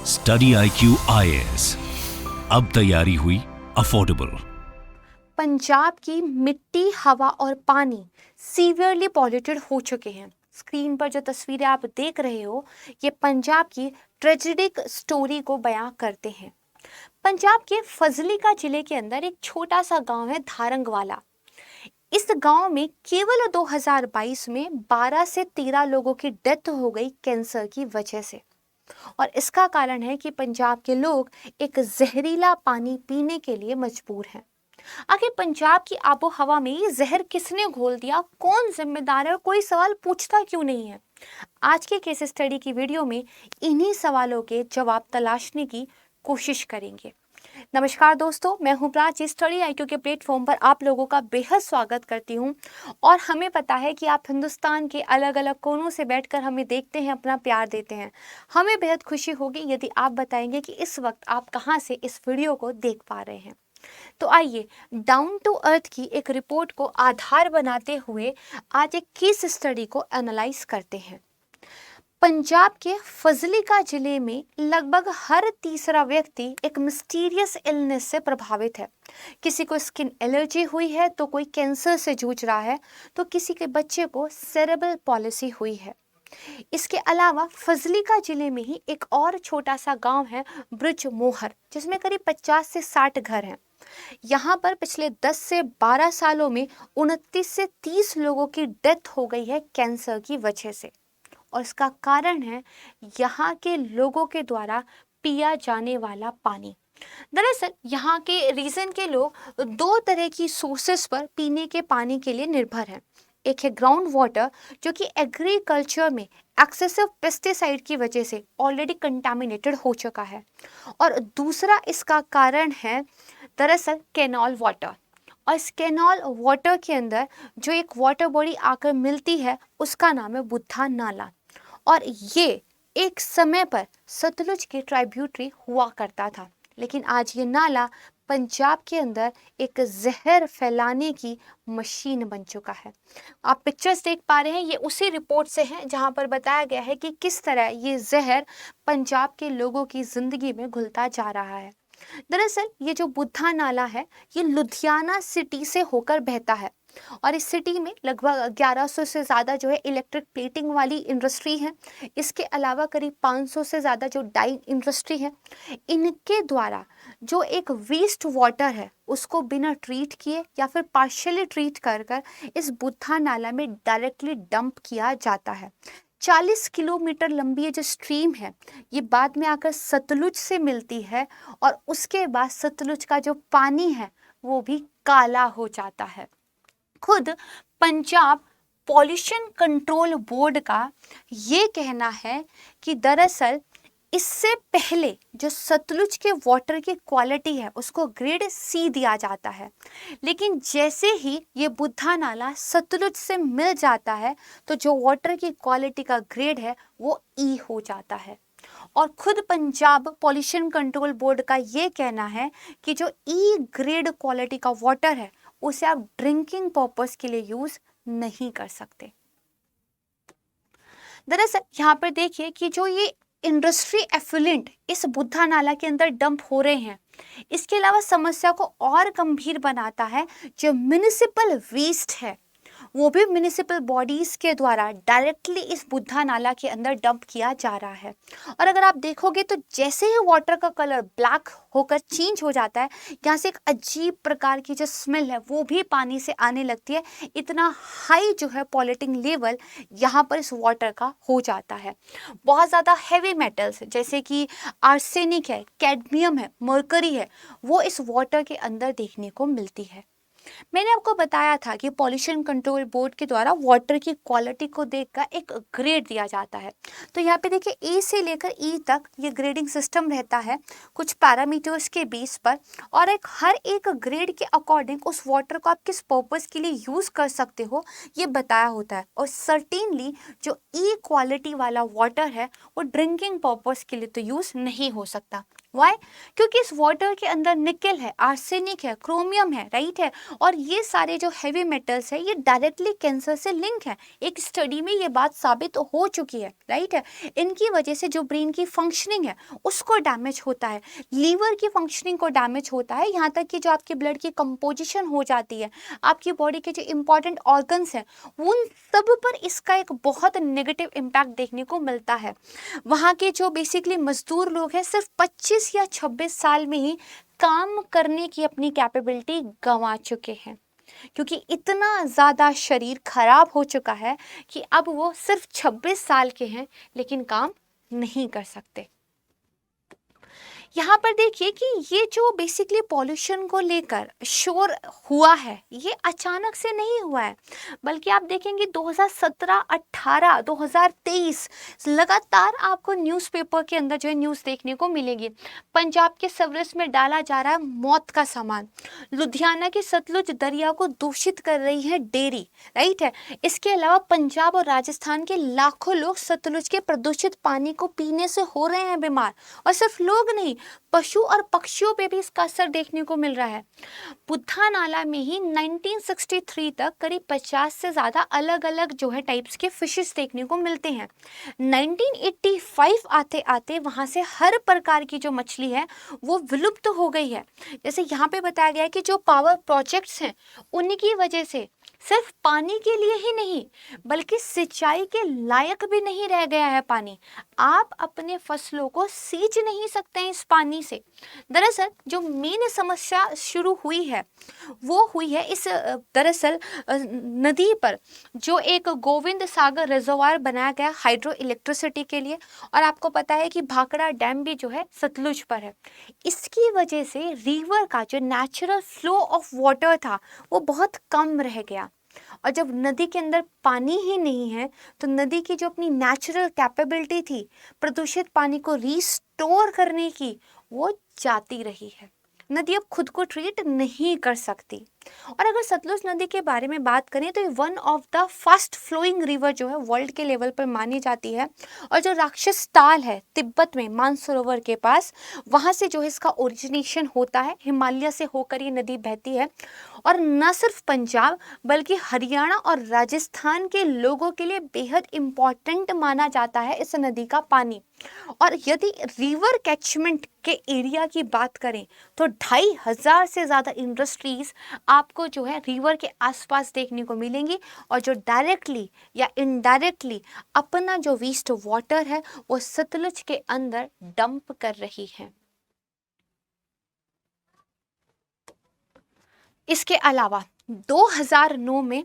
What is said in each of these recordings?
Study IQ IAS, अब तैयारी हुई अफोर्डेबल। पंजाब की मिट्टी, हवा और पानी सीवियरली पॉल्यूटेड हो चुके हैं। स्क्रीन पर जो तस्वीरें आप देख रहे हो, ये पंजाब की ट्रेजिडिक स्टोरी को बयां करते हैं। पंजाब के फजलिका जिले के अंदर एक छोटा सा गांव है धारंगवाला। इस गांव में केवल 2022 में 12 से 13 लोगों की डेथ हो गई कैंसर की वजह से। और इसका कारण है कि पंजाब के लोग एक जहरीला पानी पीने के लिए मजबूर हैं। आखिर पंजाब की आबो हवा में ये जहर किसने घोल दिया, कौन जिम्मेदार है, कोई सवाल पूछता क्यों नहीं है? आज के केस स्टडी की वीडियो में इन्हीं सवालों के जवाब तलाशने की कोशिश करेंगे। नमस्कार दोस्तों, मैं हूं प्राची। स्टडी IQ के प्लेटफॉर्म पर आप लोगों का बेहद स्वागत करती हूं। और हमें पता है कि आप हिंदुस्तान के अलग अलग कोनों से बैठकर हमें देखते हैं, अपना प्यार देते हैं। हमें बेहद खुशी होगी यदि आप बताएंगे कि इस वक्त आप कहां से इस वीडियो को देख पा रहे हैं। तो आइए डाउन टू अर्थ की एक रिपोर्ट को आधार बनाते हुए आज एक केस स्टडी को एनालाइज करते हैं। पंजाब के फजलिका जिले में लगभग हर तीसरा व्यक्ति एक मिस्टीरियस इलनेस से प्रभावित है। किसी को स्किन एलर्जी हुई है, तो कोई कैंसर से जूझ रहा है, तो किसी के बच्चे को सेरेब्रल पॉलिसी हुई है। इसके अलावा फजलिका जिले में ही एक और छोटा सा गांव है ब्रिज मोहर, जिसमें करीब 50 से 60 घर हैं। यहाँ पर पिछले 10 से 12 सालों में 29 से 30 लोगों की डेथ हो गई है कैंसर की वजह से। और इसका कारण है यहाँ के लोगों के द्वारा पिया जाने वाला पानी। दरअसल यहाँ के रीजन के लोग दो तरह की सोर्सेस पर पीने के पानी के लिए निर्भर हैं। एक है ग्राउंड वाटर, जो कि एग्रीकल्चर में एक्सेसिव पेस्टिसाइड की वजह से ऑलरेडी कंटामिनेटेड हो चुका है। और दूसरा इसका कारण है दरअसल कैनॉल वाटर। और इस कैनॉल वाटर के अंदर जो एक वाटर बॉडी आकर मिलती है, उसका नाम है बुद्धा नाला। और ये एक समय पर सतलुज के ट्राइब्यूटरी हुआ करता था, लेकिन आज ये नाला पंजाब के अंदर एक जहर फैलाने की मशीन बन चुका है। आप पिक्चर्स देख पा रहे हैं, ये उसी रिपोर्ट से हैं जहां पर बताया गया है कि किस तरह ये जहर पंजाब के लोगों की जिंदगी में घुलता जा रहा है। दरअसल ये जो बुद्धा नाला है, ये लुधियाना सिटी से होकर बहता है। और इस सिटी में लगभग 1100 से ज़्यादा जो है इलेक्ट्रिक प्लेटिंग वाली इंडस्ट्री है। इसके अलावा करीब 500 से ज़्यादा जो डाई इंडस्ट्री है। इनके द्वारा जो एक वेस्ट वाटर है, उसको बिना ट्रीट किए या फिर पार्शियली ट्रीट कर इस बुद्धा नाला में डायरेक्टली डंप किया जाता है। 40 किलोमीटर लंबी ये जो स्ट्रीम है, ये बाद में आकर सतलुज से मिलती है। और उसके बाद सतलुज का जो पानी है वो भी काला हो जाता है। खुद पंजाब पॉल्यूशन कंट्रोल बोर्ड का ये कहना है कि दरअसल इससे पहले जो सतलुज के वाटर की क्वालिटी है, उसको ग्रेड C दिया जाता है। लेकिन जैसे ही ये बुद्धा नाला सतलुज से मिल जाता है, तो जो वाटर की क्वालिटी का ग्रेड है वो E हो जाता है। और खुद पंजाब पॉल्यूशन कंट्रोल बोर्ड का ये कहना है कि जो E ग्रेड क्वालिटी का वाटर है, उसे आप ड्रिंकिंग पर्पस के लिए यूज नहीं कर सकते। दरअसल यहाँ पर देखिए कि जो ये इंडस्ट्री एफ्लुएंट इस बुद्धा नाला के अंदर डंप हो रहे हैं, इसके अलावा समस्या को और गंभीर बनाता है जो म्युनिसिपल वेस्ट है, वो भी म्युनिसिपल बॉडीज के द्वारा डायरेक्टली इस बुद्धा नाला के अंदर डंप किया जा रहा है। और अगर आप देखोगे तो जैसे ही वाटर का कलर ब्लैक होकर चेंज हो जाता है, यहाँ से एक अजीब प्रकार की जो स्मेल है वो भी पानी से आने लगती है। इतना हाई जो है पॉल्यूटिंग लेवल यहाँ पर इस वाटर का हो जाता है। बहुत ज़्यादा हैवी मेटल्स जैसे कि आर्सेनिक है, कैडमियम है, मर्करी है, वो इस वाटर के अंदर देखने को मिलती है। मैंने आपको बताया था कि पॉल्यूशन कंट्रोल बोर्ड के द्वारा वाटर की क्वालिटी को देखकर एक ग्रेड दिया जाता है। तो यहाँ पे देखिए A से लेकर E तक ये ग्रेडिंग सिस्टम रहता है कुछ पैरामीटर्स के बेस पर। और हर एक ग्रेड के अकॉर्डिंग उस वाटर को आप किस पर्पस के लिए यूज़ कर सकते हो ये बताया होता है। और सर्टेनली जो E क्वालिटी वाला वाटर है वो ड्रिंकिंग पर्पस के लिए तो यूज़ नहीं हो सकता। वाई? क्योंकि इस वाटर के अंदर निकल है, आर्सेनिक है, क्रोमियम है, राइट है। और ये सारे जो हैवी मेटल्स है ये डायरेक्टली कैंसर से लिंक है। एक स्टडी में ये बात साबित हो चुकी है, राइट है। इनकी वजह से जो ब्रेन की फंक्शनिंग है उसको डैमेज होता है, लीवर की फंक्शनिंग को डैमेज होता है, यहाँ तक कि जो आपकी ब्लड की कंपोजिशन हो जाती है, आपकी बॉडी के जो इंपॉर्टेंट ऑर्गन्स हैं उन सब पर इसका एक बहुत नेगेटिव इम्पैक्ट देखने को मिलता है। वहाँ के जो बेसिकली मजदूर लोग हैं सिर्फ 25 या 26 साल में ही काम करने की अपनी कैपेबिलिटी गंवा चुके हैं, क्योंकि इतना ज़्यादा शरीर खराब हो चुका है कि अब वो सिर्फ 26 साल के हैं लेकिन काम नहीं कर सकते। यहाँ पर देखिए कि ये जो बेसिकली पॉल्यूशन को लेकर शोर हुआ है ये अचानक से नहीं हुआ है, बल्कि आप देखेंगे 2017, 18, 2023 लगातार आपको न्यूज़पेपर के अंदर जो है न्यूज़ देखने को मिलेगी। पंजाब के सवरस में डाला जा रहा है मौत का सामान, लुधियाना के सतलुज दरिया को दूषित कर रही है डेयरी, राइट है। इसके अलावा पंजाब और राजस्थान के लाखों लोग सतलुज के प्रदूषित पानी को पीने से हो रहे हैं बीमार, और सिर्फ लोग नहीं, पशु और पक्षियों पे भी इसका असर देखने को मिल रहा है। बुद्धा नाला में ही 1963 तक करीब 50 से ज़्यादा अलग अलग जो है टाइप्स के फिशेस देखने को मिलते हैं। 1985 आते आते वहाँ से हर प्रकार की जो मछली है वो विलुप्त हो गई है। जैसे यहाँ पे बताया गया है कि जो पावर प्रोजेक्ट्स हैं उनकी वजह से सिर्फ पानी के लिए ही नहीं बल्कि सिंचाई के लायक भी नहीं रह गया है पानी। आप अपने फसलों को सींच नहीं सकते हैं इस पानी से। दरअसल जो मेन समस्या शुरू हुई है वो हुई है इस दरअसल नदी पर जो एक गोविंद सागर रिजर्वायर बनाया गया हाइड्रो इलेक्ट्रिसिटी के लिए, और आपको पता है कि भाखड़ा डैम भी जो है सतलुज पर है। इसकी वजह से रिवर का जो नेचुरल फ्लो ऑफ वाटर था वो बहुत कम रह गया, और जब नदी के अंदर पानी ही नहीं है तो नदी की जो अपनी नेचुरल कैपेबिलिटी थी प्रदूषित पानी को रिस्टोर करने की वो जाती रही है। नदी अब खुद को ट्रीट नहीं कर सकती। और अगर सतलुज नदी के बारे में बात करें तो ये one of the fast flowing river जो है वर्ल्ड के लेवल पर मानी जाती है, और जो राक्षस ताल है तिब्बत में मानसरोवर के पास, वहाँ से जो है इसका ओरिजिनेशन होता है, हिमालय से होकर ये नदी बहती है। और न सिर्फ पंजाब बल्कि हरियाणा और राजस्थान के लोगों के लिए बेहद इम्पॉर्टेंट माना जाता है इस नदी का पानी। और यदि रिवर कैचमेंट के एरिया की बात करें तो 2500 से ज़्यादा इंडस्ट्रीज आपको जो है रिवर के आसपास देखने को मिलेंगी, और जो डायरेक्टली या इनडायरेक्टली अपना जो वेस्ट वाटर है वो सतलुज के अंदर डंप कर रही है। इसके अलावा 2009 में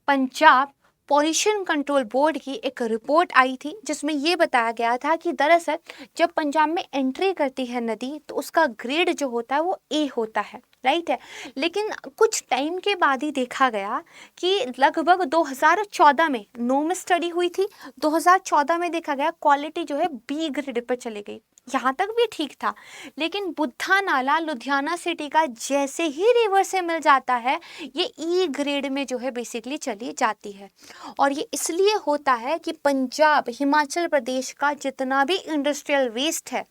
पंजाब पॉल्यूशन कंट्रोल बोर्ड की एक रिपोर्ट आई थी जिसमें ये बताया गया था कि दरअसल जब पंजाब में एंट्री करती है नदी तो उसका ग्रेड जो होता है वो ए होता है, राइट है। लेकिन कुछ टाइम के बाद ही देखा गया कि लगभग 2014 में नोम स्टडी हुई थी, 2014 में देखा गया क्वालिटी जो है बी ग्रेड पर चली गई। यहाँ तक भी ठीक था, लेकिन बुद्धा नाला लुधियाना सिटी का जैसे ही रिवर से मिल जाता है ये ई ग्रेड में जो है बेसिकली चली जाती है। और ये इसलिए होता है कि पंजाब हिमाचल प्रदेश का जितना भी इंडस्ट्रियल वेस्ट है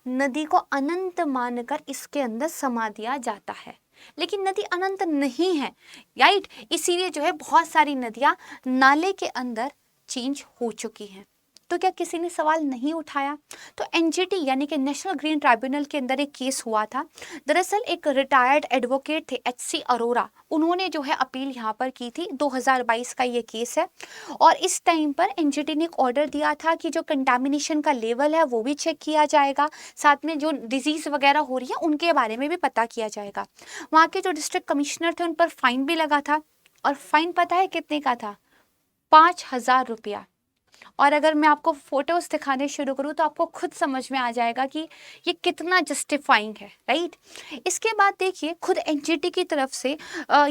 नदी को अनंत मानकर इसके अंदर समा दिया जाता है, लेकिन नदी अनंत नहीं है, राइट। इसीलिए जो है बहुत सारी नदियाँ नाले के अंदर चेंज हो चुकी हैं। तो क्या किसी ने सवाल नहीं उठाया? तो एनजीटी यानी कि नेशनल ग्रीन ट्राइब्यूनल के अंदर एक केस हुआ था। दरअसल एक रिटायर्ड एडवोकेट थे HC अरोरा, उन्होंने जो है अपील यहाँ पर की थी। 2022 का ये केस है, और इस टाइम पर एनजीटी ने एक ऑर्डर दिया था कि जो कंटामिनेशन का लेवल है वो भी चेक किया जाएगा, साथ में जो डिजीज़ वगैरह हो रही है उनके बारे में भी पता किया जाएगा। वहाँ के जो डिस्ट्रिक्ट कमिश्नर थे उन पर फाइन भी लगा था, और फाइन पता है कितने का था? 5000 रुपया। और अगर मैं आपको फोटोज दिखाने शुरू करूँ तो आपको खुद समझ में आ जाएगा कि ये कितना जस्टिफाइंग है, राइट। इसके बाद देखिए खुद एनजीटी की तरफ से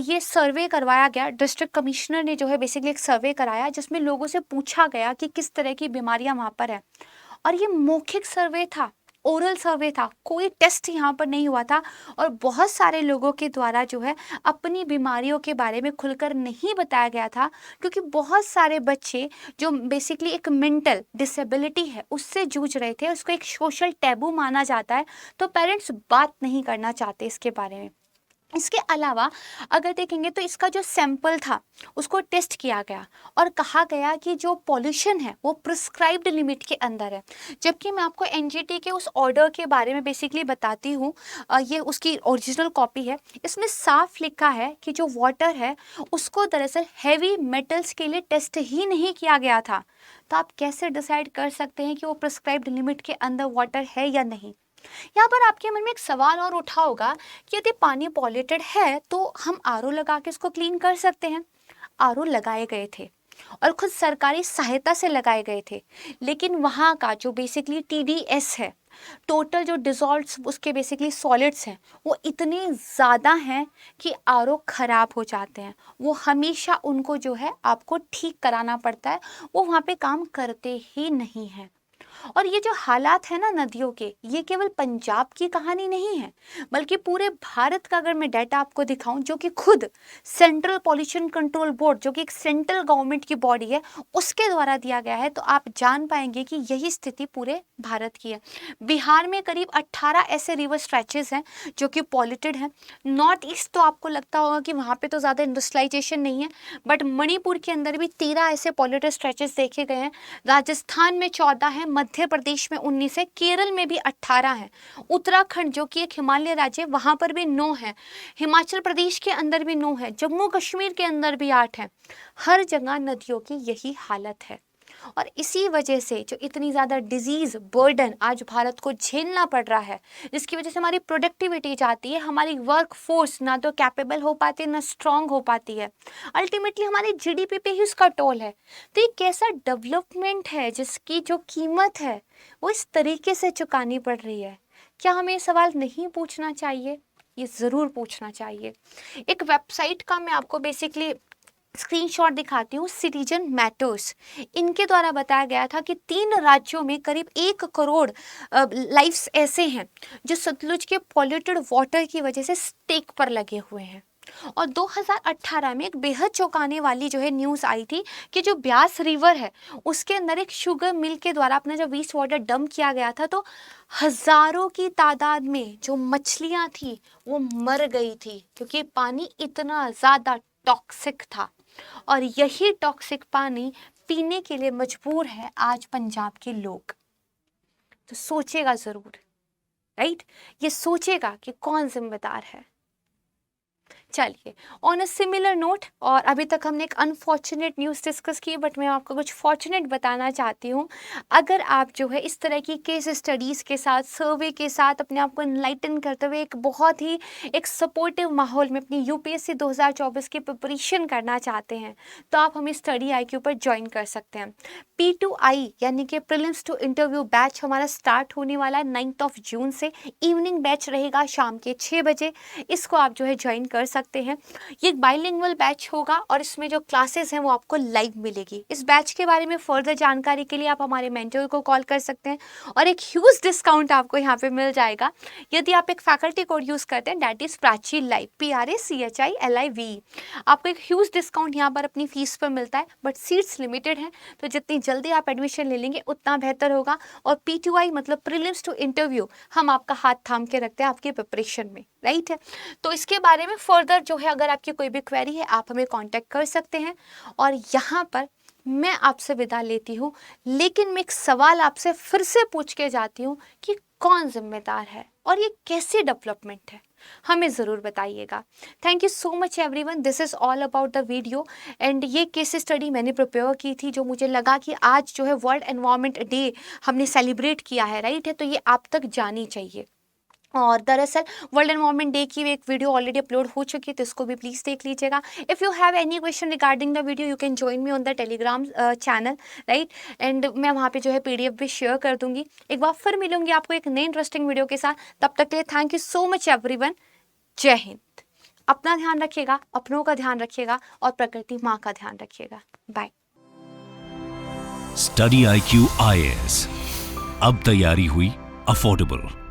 ये सर्वे करवाया गया। डिस्ट्रिक्ट कमिश्नर ने जो है बेसिकली एक सर्वे कराया जिसमें लोगों से पूछा गया कि किस तरह की बीमारियां वहाँ पर है, और ये मौखिक सर्वे था, ओरल सर्वे था, कोई टेस्ट यहाँ पर नहीं हुआ था। और बहुत सारे लोगों के द्वारा जो है अपनी बीमारियों के बारे में खुलकर नहीं बताया गया था, क्योंकि बहुत सारे बच्चे जो बेसिकली एक मेंटल डिसेबिलिटी है उससे जूझ रहे थे, उसको एक सोशल टैबू माना जाता है, तो पेरेंट्स बात नहीं करना चाहते इसके बारे में। इसके अलावा अगर देखेंगे तो इसका जो सैंपल था उसको टेस्ट किया गया और कहा गया कि जो पॉल्यूशन है वो प्रिस्क्राइब्ड लिमिट के अंदर है। जबकि मैं आपको एनजीटी के उस ऑर्डर के बारे में बेसिकली बताती हूँ, ये उसकी ओरिजिनल कॉपी है। इसमें साफ लिखा है कि जो वाटर है उसको दरअसल हैवी मेटल्स के लिए टेस्ट ही नहीं किया गया था। तो आप कैसे डिसाइड कर सकते हैं कि वो प्रिस्क्राइब्ड लिमिट के अंदर वाटर है या नहीं। यहाँ पर आपके मन में एक सवाल और उठा होगा कि यदि पानी पॉल्यूटेड है तो हम आरओ लगा के इसको क्लीन कर सकते हैं। आरओ लगाए गए थे और खुद सरकारी सहायता से लगाए गए थे, लेकिन वहाँ का जो बेसिकली टीडीएस है, टोटल जो डिजॉल्व उसके बेसिकली सॉलिड्स हैं, वो इतने ज़्यादा हैं कि आरओ ख़राब हो जाते हैं। वो हमेशा उनको जो है आपको ठीक कराना पड़ता है, वो वहाँ पे काम करते ही नहीं हैं। और ये जो हालात है ना नदियों के, ये केवल पंजाब की कहानी नहीं है, बल्कि पूरे भारत का अगर मैं डाटा आपको दिखाऊं, जो कि खुद सेंट्रल पॉल्यूशन कंट्रोल बोर्ड, जो कि एक सेंट्रल गवर्नमेंट की बॉडी है, उसके द्वारा दिया गया है, तो आप जान पाएंगे कि यही स्थिति पूरे भारत की है। बिहार में करीब 18 ऐसे रिवर स्ट्रेचेस हैं जो कि पॉल्यूटेड हैं। नॉर्थ ईस्ट तो आपको लगता होगा कि वहाँ पे तो ज़्यादा इंडस्ट्रियलाइजेशन नहीं है, बट मणिपुर के अंदर भी 13 ऐसे पॉल्यूटेड स्ट्रेचेस देखे गए हैं। राजस्थान में 14 है, मध्य प्रदेश में 19 है, केरल में भी 18 है, उत्तराखंड जो कि एक हिमालय राज्य है वहां पर भी 9 है, हिमाचल प्रदेश के अंदर भी 9 है, जम्मू कश्मीर के अंदर भी 8 है। हर जगह नदियों की यही हालत है और इसी वजह से जो इतनी ज़्यादा डिजीज़ बर्डन आज भारत को झेलना पड़ रहा है, जिसकी वजह से हमारी प्रोडक्टिविटी जाती है, हमारी वर्क फोर्स ना तो कैपेबल हो पाती है ना स्ट्रांग हो पाती है, अल्टीमेटली हमारी जीडीपी पे ही उसका टोल है। तो ये कैसा डेवलपमेंट है जिसकी जो कीमत है वो इस तरीके से चुकानी पड़ रही है। क्या हमें ये सवाल नहीं पूछना चाहिए? ये ज़रूर पूछना चाहिए। एक वेबसाइट का मैं आपको बेसिकली स्क्रीनशॉट दिखाती हूँ, सिटीजन मैटर्स। इनके द्वारा बताया गया था कि 3 राज्यों में करीब 1 करोड़ लाइफ्स ऐसे हैं जो सतलुज के पॉल्यूटेड वाटर की वजह से स्टेक पर लगे हुए हैं। और 2018 में एक बेहद चौंकाने वाली जो है न्यूज़ आई थी कि जो ब्यास रिवर है उसके अंदर एक शुगर मिल के द्वारा अपना जब वेस्ट वाटर डंप किया गया था, तो हजारों की तादाद में जो मछलियां थी वो मर गई थी, क्योंकि पानी इतना ज़्यादा टॉक्सिक था। और यही टॉक्सिक पानी पीने के लिए मजबूर है आज पंजाब के लोग। तो सोचेगा ज़रूर, राइट? ये सोचेगा कि कौन जिम्मेदार है। चलिए, ऑन अ सिमिलर नोट, और अभी तक हमने एक अनफॉर्चुनेट न्यूज़ डिस्कस की, बट मैं आपको कुछ फॉर्चुनेट बताना चाहती हूँ। अगर आप जो है इस तरह की केस स्टडीज़ के साथ, सर्वे के साथ अपने आप को इनलाइटन करते हुए एक बहुत ही एक सपोर्टिव माहौल में अपनी यूपीएससी 2024 की प्रिपरेशन करना चाहते हैं, तो आप हमें स्टडी IQ पर ज्वाइन कर सकते हैं। P2I यानी कि प्रीलिम्स टू इंटरव्यू बैच हमारा स्टार्ट होने वाला है 9 जून से। इवनिंग बैच रहेगा शाम के 6 बजे। इसको आप जो है ज्वाइन कर सकते हैं। ये एक बाइलिंगुअल बैच होगा और इसमें जो क्लासेस हैं वो आपको लाइव मिलेगी। इस बैच के बारे में फर्दर जानकारी के लिए आप हमारे मेंटर को कॉल कर सकते हैं और एक ह्यूज डिस्काउंट आपको यहाँ पे मिल जाएगा यदि आप एक फैकल्टी कोड यूज़ करते हैं, that is Prachi live, PRACHILIV। आपको एक ह्यूज डिस्काउंट यहाँ पर अपनी फीस पर मिलता है, बट सीट्स लिमिटेड हैं, तो जितनी जल्दी आप एडमिशन ले लेंगे उतना बेहतर होगा। और P2I मतलब प्रीलिम्स टू इंटरव्यू, हम आपका हाथ थाम के रखते हैं आपके प्रिपरेशन में, राइट है। तो इसके बारे में फर्दर जो है अगर आपकी कोई भी क्वेरी है आप हमें कांटेक्ट कर सकते हैं। और यहाँ पर मैं आपसे विदा लेती हूँ, लेकिन मैं एक सवाल आपसे फिर से पूछ के जाती हूँ कि कौन जिम्मेदार है और ये कैसी डेवलपमेंट है, हमें ज़रूर बताइएगा। Thank you so much everyone, this is all about the video. And ये केस स्टडी मैंने प्रिपेयर की थी, जो मुझे लगा कि आज जो है वर्ल्ड एनवायरनमेंट डे हमने सेलिब्रेट किया है, राइट है, तो ये आप तक जानी चाहिए। और दरअसल वर्ल्ड एनवायरनमेंट डे की एक वीडियो ऑलरेडी अपलोड हो चुकी है, तो इसको भी प्लीज़ देख लीजिएगा। If you have any question regarding the video you can join me on the Telegram channel, right. And मैं वहाँ पे जो है PDF भी शेयर कर दूंगी। एक बार फिर मिलूंगी आपको एक नई इंटरेस्टिंग वीडियो के साथ। तब तक के लिए thank you so much everyone. जय हिंद। अपना ध्यान रखिएगा, अपनों का ध्यान रखिएगा और प्रकृति माँ का ध्यान रखिएगा। बाय। स्टडी IQ IAS, अब तैयारी हुई अफोर्डेबल।